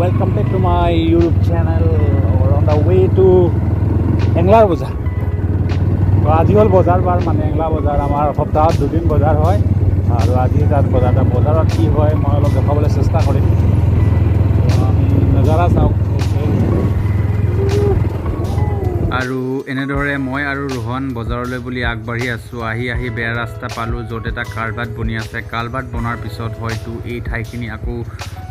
welcome back to my YouTube channel. We're on the way to Anglarbazar. তো আজি হল বজাৰ বাৰ মানে Anglarbazar আমাৰ সপ্তাহত দুদিন বজাৰ হয় আৰু আজি তাত বজাৰত কি হয় মই অলপ দেখাবলৈ চেষ্টা কৰিম আমি নজাৰা চাওক আৰু এনেদৰে মই আৰু ৰোহন বজাৰলৈ বুলি আগবাঢ়ি আছোঁ আহি বেয়া ৰাস্তা পালোঁ য'ত এটা কালভাৰ্ট বনি আছে কালভাৰ্ট বনাৰ পিছত হয়তো এই ঠাইখিনি আকৌ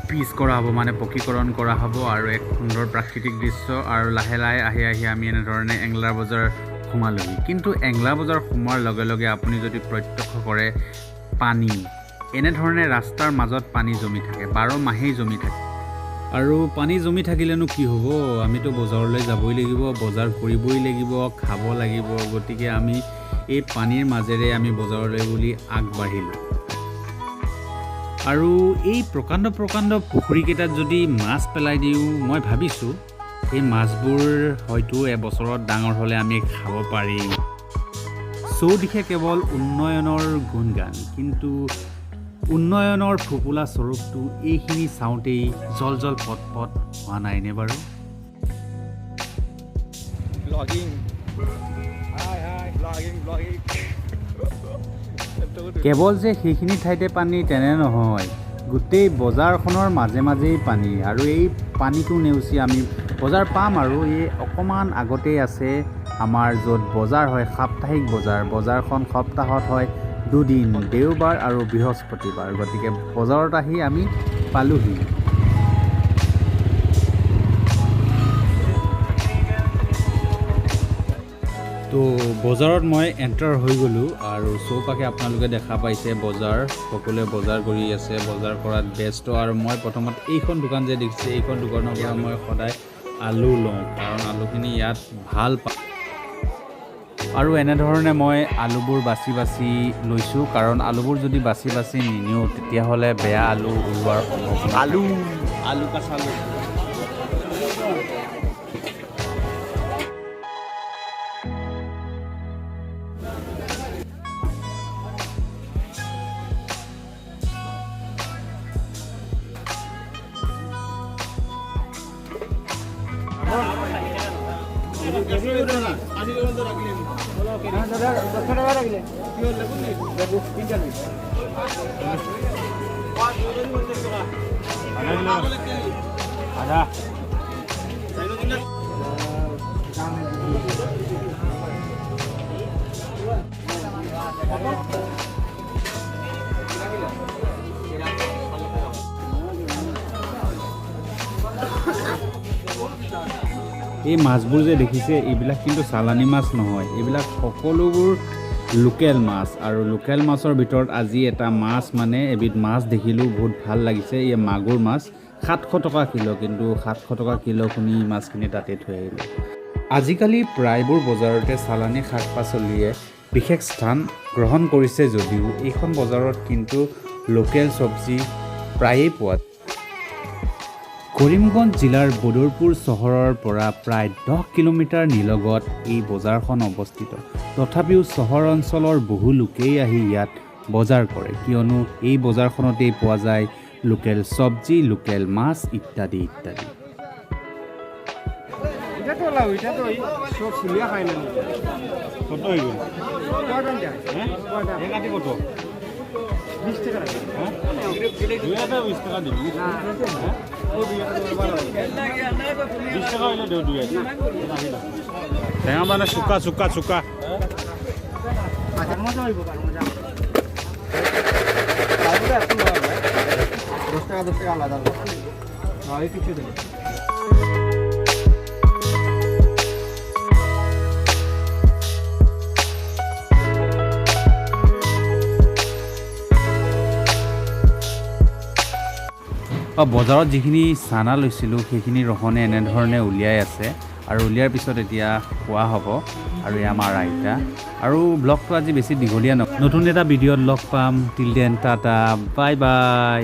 পিচ কৰা হ'ব মানে পকীকৰণ কৰা হ'ব আৰু এক সুন্দৰ প্ৰাকৃতিক দৃশ্য আৰু লাহে লাহে আহি আমি এনেধৰণে Anglarbazar সোমালোহি কিন্তু Anglarbazar সোমোৱাৰ লগে লগে আপুনি যদি প্ৰত্যক্ষ কৰে পানী এনেধৰণে ৰাস্তাৰ মাজত পানী জমি থাকে 12 মাহেই জমি থাকে আৰু পানী জমি থাকিলেনো কি হ'ব আমিতো বজাৰলৈ যাবই লাগিব বজাৰ কৰিবই লাগিব খাব লাগিব গতিকে আমি এই পানীৰ মাজেৰে আমি বজাৰলৈ বুলি আগবাঢ়িলোঁ আৰু এই প্ৰকাণ্ড পুখুৰীকেইটাত যদি মাছ পেলাই দিওঁ মই ভাবিছোঁ এই মাছবোৰ হয়তো এবছৰত ডাঙৰ হ'লে আমি খাব পাৰিম চৌদিশে কেৱল উন্নয়নৰ গুণগান কিন্তু উন্নয়নৰ ফুপুলা স্বৰূপটো এইখিনি চাওঁতেই জল পট হোৱা নাইনে বাৰু কেৱল যে সেইখিনি ঠাইতে পানী তেনে নহয় গোটেই বজাৰখনৰ মাজেই পানী আৰু এই পানীটো নেওচি আমি বজাৰ পাম আৰু এই অকণমান আগতেই আছে আমাৰ য'ত বজাৰ হয় সাপ্তাহিক বজাৰখন সপ্তাহত হয় দুদিন দেওবাৰ আৰু বৃহস্পতিবাৰ গতিকে বজাৰত আহি আমি পালোহি তো বজাৰত মই এণ্টাৰ হৈ গ'লোঁ আৰু চৌপাশে আপোনালোকে দেখা পাইছে বজাৰ সকলোৱে বজাৰ কৰি আছে বজাৰ কৰাত ব্যস্ত আৰু মই প্ৰথমত এইখন দোকান যে দেখিছে এইখন দোকানৰ পৰা মই সদায় আলু লওঁ কাৰণ আলুখিনি ইয়াত ভাল পাওঁ আৰু এনেধৰণে মই আলুবোৰ বাছি লৈছোঁ কাৰণ আলুবোৰ যদি বাছি নিনিওঁ তেতিয়াহ'লে বেয়া আলু ওলোৱাৰ সম্ভাৱনা আলু কাঁচা আলু এই মাছবোৰ যে দেখিছে এইবিলাক কিন্তু চালানী মাছ নহয় এইবিলাক সকলোবোৰ লোকেল মাছ আৰু লোকেল মাছৰ ভিতৰত আজি এটা মাছ মানে এবিধ মাছ দেখিলোঁ বহুত ভাল লাগিছে এই মাগুৰ মাছ 700 টকা কিলো কিন্তু 700 টকা কিলো শুনি মাছখিনি তাতে থৈ আহিলোঁ আজিকালি প্ৰায়বোৰ বজাৰতে চালানী শাক পাচলিয়ে বিশেষ স্থান গ্ৰহণ কৰিছে যদিও এইখন বজাৰত কিন্তু লোকেল চব্জি প্ৰায়েই পোৱা কৰিমগঞ্জ জিলাৰ বদৰপুৰ চহৰৰ পৰা প্ৰায় 10 কিলোমিটাৰ নিলগত এই বজাৰখন অৱস্থিত তথাপিও চহৰ অঞ্চলৰ বহু লোকেই আহি ইয়াত বজাৰ কৰে কিয়নো এই বজাৰখনতেই পোৱা যায় লোকেল চব্জি লোকেল মাছ ইত্যাদি টেঙা মানে চুকা 10 টাকা আলাদা কিছু দেবে বজাৰত যিখিনি চানা লৈছিলোঁ সেইখিনি ৰহনে এনেধৰণে উলিয়াই আছে আৰু উলিয়াৰ পিছত এতিয়া খোৱা হ'ব আৰু আমাৰ আইতা আৰু ব্লগটো আজি বেছি দীঘলীয়া নতুন এটা ভিডিঅ'ত লগ পাম টিল দেন টাটা বাই